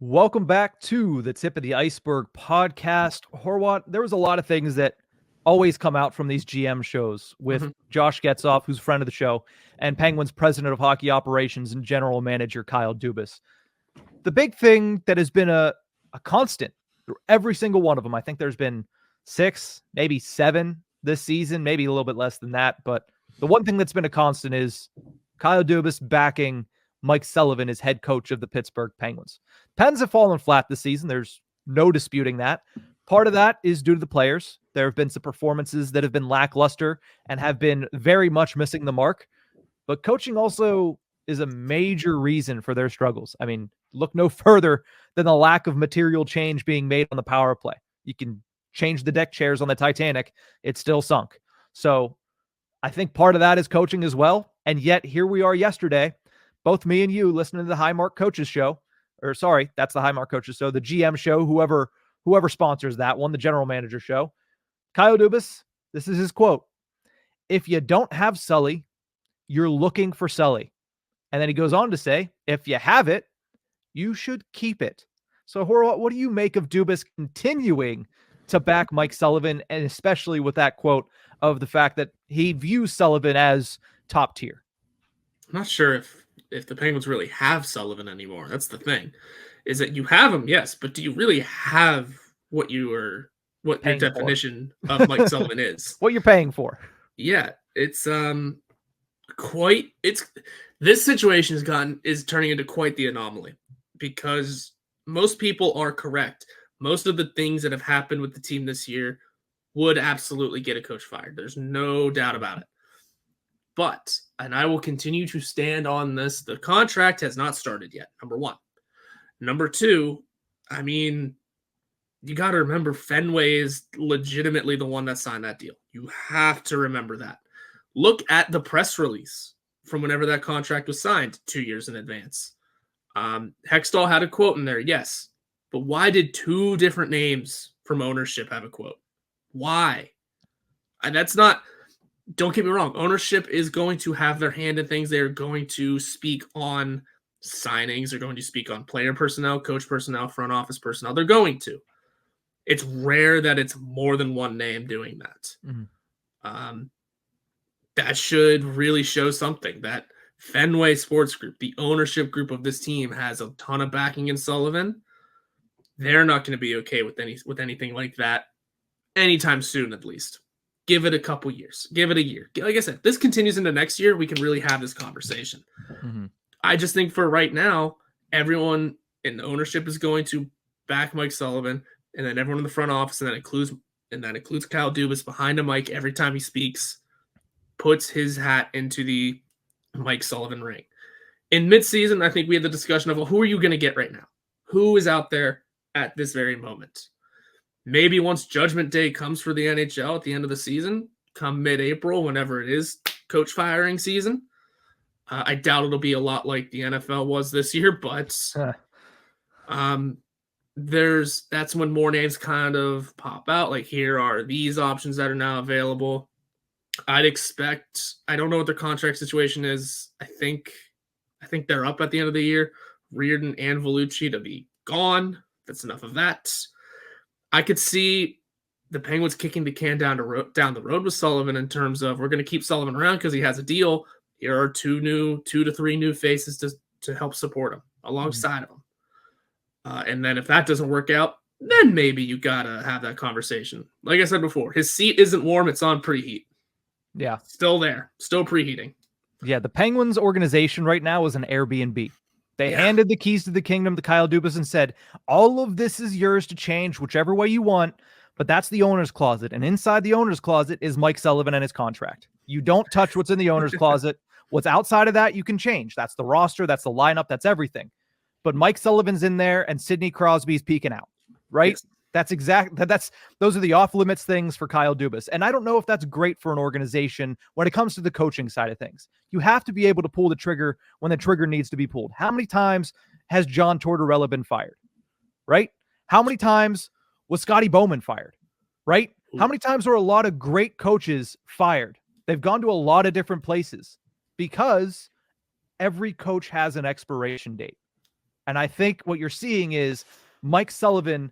Welcome back to the Tip of the Iceberg podcast. Horwat, there was a lot of things that always come out from these GM shows with Josh Getzoff, who's a friend of the show, and Penguins President of Hockey Operations and General Manager Kyle Dubas. The big thing that has been a constant through every single one of them, I think there's been 6, maybe 7 this season, maybe a little bit less than that, but the one thing that's been a constant is Kyle Dubas backing Mike Sullivan as head coach of the Pittsburgh Penguins. Pens have fallen flat this season. There's no disputing that. Part of that is due to the players. There have been some performances that have been lackluster and have been very much missing the mark. But coaching also is a major reason for their struggles. I mean, look no further than the lack of material change being made on the power play. You can change the deck chairs on the Titanic. It's still sunk. So I think part of that is coaching as well. And yet here we are yesterday, both me and you listening to the High Mark Coaches show, or sorry, that's the High Mark Coaches show, the GM show, whoever sponsors that one, the general manager show. Kyle Dubas, this is his quote. "If you don't have Sully, you're looking for Sully." And then he goes on to say, if you have it, you should keep it. So Horwat, what do you make of Dubas continuing to back Mike Sullivan, and especially with that quote of the fact that he views Sullivan as top tier? I'm not sure if the Penguins really have Sullivan anymore. That's the thing, is that you have him, yes, but do you really have what your definition of Mike Sullivan is? What you're paying for? Yeah, it's this situation is turning into quite the anomaly, because most people are correct. Most of the things that have happened with the team this year would absolutely get a coach fired. There's no doubt about it. But, and I will continue to stand on this, the contract has not started yet, number one. Number two, I mean, you got to remember Fenway is legitimately the one that signed that deal. You have to remember that. Look at the press release from whenever that contract was signed 2 years in advance. Hextall had a quote in there, yes. But why did 2 different names from ownership have a quote? Why? And that's not... Don't get me wrong. Ownership is going to have their hand in things. They're going to speak on signings. They're going to speak on player personnel, coach personnel, front office personnel. They're going to. It's rare that it's more than one name doing that. Mm-hmm. That should really show something. That Fenway Sports Group, the ownership group of this team, has a ton of backing in Sullivan. They're not going to be okay with anything like that anytime soon, at least. Give it a couple years. Give it a year. Like I said, this continues into next year. We can really have this conversation. Mm-hmm. I just think for right now, everyone in the ownership is going to back Mike Sullivan, and then everyone in the front office, and that includes Kyle Dubas behind a mic every time he speaks, puts his hat into the Mike Sullivan ring. In midseason, I think we had the discussion of, well, who are you going to get right now? Who is out there at this very moment? Maybe once Judgment Day comes for the NHL at the end of the season, come mid-April, whenever it is coach firing season. I doubt it'll be a lot like the NFL was this year, but that's when more names kind of pop out. Like, here are these options that are now available. I don't know what their contract situation is. I think they're up at the end of the year. Reardon and Vellucci to be gone. That's enough of that. I could see the Penguins kicking the can down the road with Sullivan in terms of, we're going to keep Sullivan around because he has a deal. Here are 2 to 3 new faces to help support him alongside of him. And then if that doesn't work out, then maybe you got to have that conversation. Like I said before, his seat isn't warm. It's on preheat. Yeah. Still there. Still preheating. Yeah. The Penguins organization right now is an Airbnb. They handed the keys to the kingdom to Kyle Dubas and said, all of this is yours to change whichever way you want, but that's the owner's closet. And inside the owner's closet is Mike Sullivan and his contract. You don't touch what's in the owner's closet. What's outside of that, you can change. That's the roster. That's the lineup. That's everything. But Mike Sullivan's in there and Sidney Crosby's peeking out, right? Yes. Those are the off limits things for Kyle Dubas. And I don't know if that's great for an organization when it comes to the coaching side of things. You have to be able to pull the trigger when the trigger needs to be pulled. How many times has John Tortorella been fired? Right? How many times was Scotty Bowman fired? Right? How many times are a lot of great coaches fired? They've gone to a lot of different places because every coach has an expiration date. And I think what you're seeing is Mike Sullivan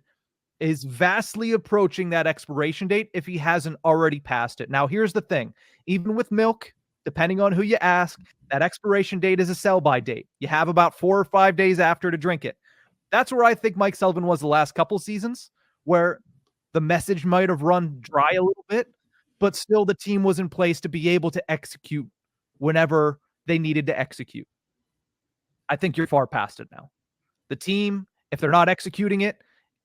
is vastly approaching that expiration date if he hasn't already passed it. Now, here's the thing. Even with milk, depending on who you ask, that expiration date is a sell-by date. You have about 4 or 5 days after to drink it. That's where I think Mike Sullivan was the last couple seasons, where the message might have run dry a little bit, but still the team was in place to be able to execute whenever they needed to execute. I think you're far past it now. The team, if they're not executing it,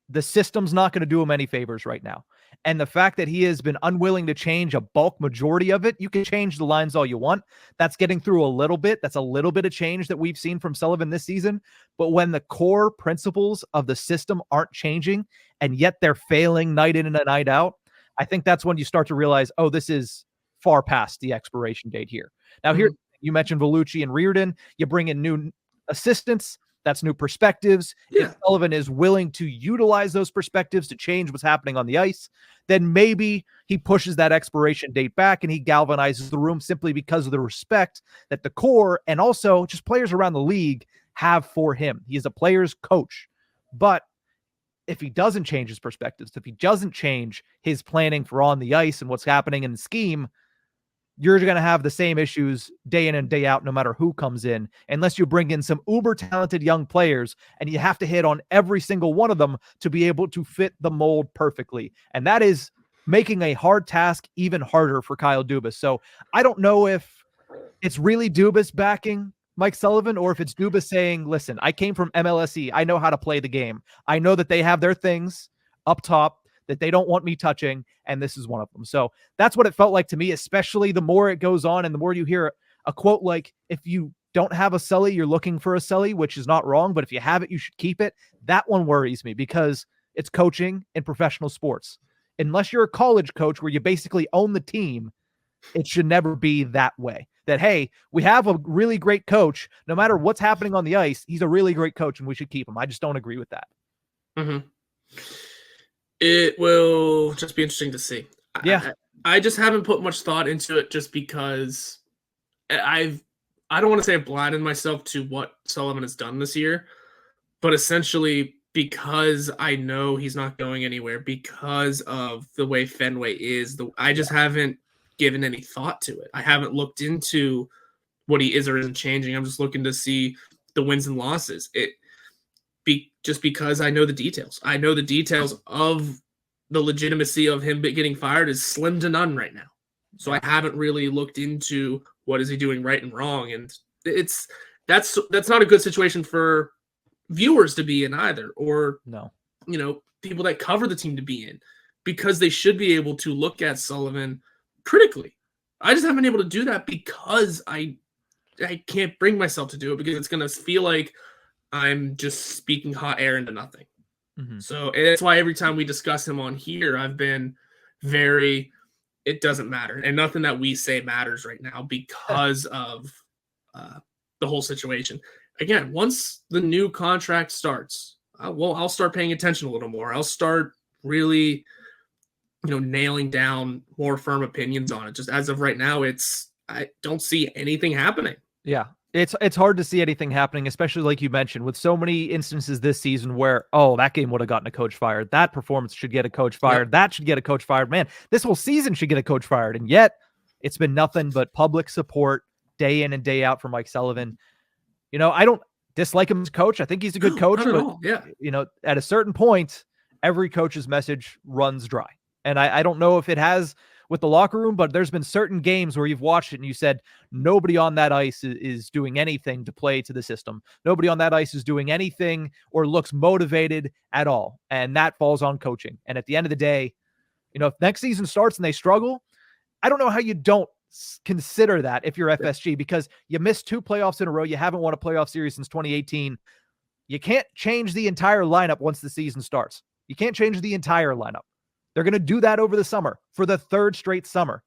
the system's not going to do him any favors right now. And the fact that he has been unwilling to change a bulk majority of it, you can change the lines all you want. That's getting through a little bit. That's a little bit of change that we've seen from Sullivan this season. But when the core principles of the system aren't changing, and yet they're failing night in and night out, I think that's when you start to realize, oh, this is far past the expiration date here. Now, here you mentioned Vellucci and Reardon. You bring in new assistants. That's new perspectives. Yeah. If Sullivan is willing to utilize those perspectives to change what's happening on the ice, then maybe he pushes that expiration date back and he galvanizes the room simply because of the respect that the core and also just players around the league have for him. He is a player's coach. But if he doesn't change his perspectives, if he doesn't change his planning for on the ice and what's happening in the scheme, you're going to have the same issues day in and day out, no matter who comes in, unless you bring in some uber talented young players and you have to hit on every single one of them to be able to fit the mold perfectly. And that is making a hard task even harder for Kyle Dubas. So I don't know if it's really Dubas backing Mike Sullivan or if it's Dubas saying, listen, I came from MLSE. I know how to play the game. I know that they have their things up top that they don't want me touching, and this is one of them. So that's what it felt like to me, especially the more it goes on and the more you hear a quote like, if you don't have a Sully, you're looking for a Sully, which is not wrong, but if you have it, you should keep it. That one worries me because it's coaching in professional sports. Unless you're a college coach where you basically own the team, it should never be that way. That, hey, we have a really great coach. No matter what's happening on the ice, he's a really great coach and we should keep him. I just don't agree with that. Mm-hmm. It will just be interesting to see. Yeah. I just haven't put much thought into it just because I don't want to say I've blinded myself to what Sullivan has done this year, but essentially because I know he's not going anywhere because of the way Fenway is, I just haven't given any thought to it. I haven't looked into what he is or isn't changing. I'm just looking to see the wins and losses. Just because I know the details. I know the details of the legitimacy of him getting fired is slim to none right now. So I haven't really looked into what is he doing right and wrong. And that's not a good situation for viewers to be in either, or people that cover the team to be in, because they should be able to look at Sullivan critically. I just haven't been able to do that because I can't bring myself to do it, because it's going to feel like I'm just speaking hot air into nothing. Mm-hmm. So that's why every time we discuss him on here, I've been it doesn't matter. And nothing that we say matters right now because of the whole situation. Again, once the new contract starts, I'll start paying attention a little more. I'll start really, nailing down more firm opinions on it. Just as of right now, I don't see anything happening. Yeah. It's hard to see anything happening, especially like you mentioned, with so many instances this season where, that game would have gotten a coach fired. That performance should get a coach fired. Yep. That should get a coach fired. Man, this whole season should get a coach fired. And yet it's been nothing but public support day in and day out for Mike Sullivan. I don't dislike him as coach. I think he's a good coach, but at a certain point, every coach's message runs dry. And I don't know if it has with the locker room, but there's been certain games where you've watched it and you said nobody on that ice is doing anything to play to the system. Nobody on that ice is doing anything or looks motivated at all. And that falls on coaching. And at the end of the day, if next season starts and they struggle, I don't know how you don't consider that if you're FSG, because you missed 2 playoffs in a row. You haven't won a playoff series since 2018. You can't change the entire lineup once the season starts. You can't change the entire lineup. They're going to do that over the summer for the 3rd straight summer.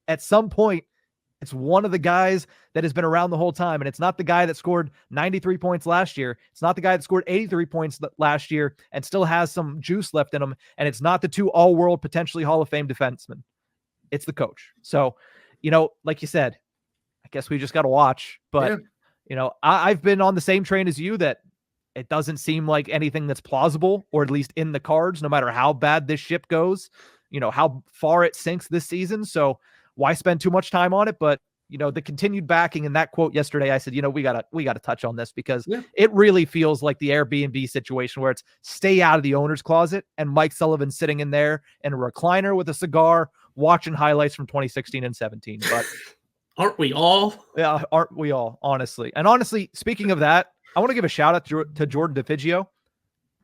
At some point, it's one of the guys that has been around the whole time, and it's not the guy that scored 93 points last year. It's not the guy that scored 83 points last year and still has some juice left in him, and it's not the 2 all-world, potentially Hall of Fame defensemen. It's the coach. So, like you said, I guess we just got to watch. But, I've been on the same train as you that It doesn't seem like anything that's plausible, or at least in the cards, no matter how bad this ship goes, how far it sinks this season. So why spend too much time on it? But, the continued backing in that quote yesterday, I said, we gotta touch on this because it really feels like the Airbnb situation where it's stay out of the owner's closet, and Mike Sullivan sitting in there in a recliner with a cigar, watching highlights from 2016 and 17. But aren't we all? Yeah, aren't we all, honestly? And honestly, speaking of that, I want to give a shout out to Jordan DeFigio,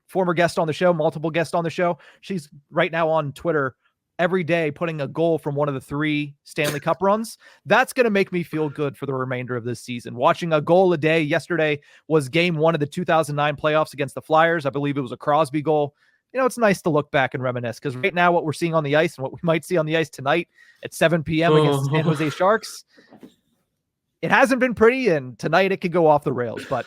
former guest on the show, multiple guests on the show. She's right now on Twitter every day putting a goal from one of the 3 Stanley Cup runs. That's going to make me feel good for the remainder of this season. Watching a goal a day. Yesterday was game 1 of the 2009 playoffs against the Flyers. I believe it was a Crosby goal. It's nice to look back and reminisce, because right now what we're seeing on the ice and what we might see on the ice tonight at 7 p.m. against the San Jose Sharks, it hasn't been pretty, and tonight it could go off the rails. But,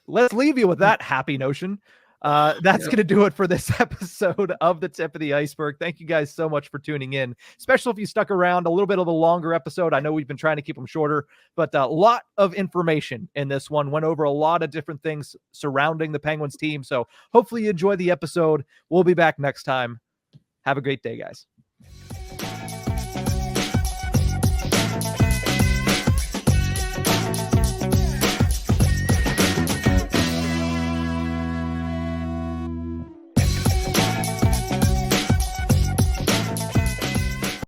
let's leave you with that happy notion. That's going to do it for this episode of The Tip of the Iceberg. Thank you guys so much for tuning in, especially if you stuck around. A little bit of a longer episode. I know we've been trying to keep them shorter, but a lot of information in this one. Went over a lot of different things surrounding the Penguins team. So hopefully you enjoy the episode. We'll be back next time. Have a great day, guys.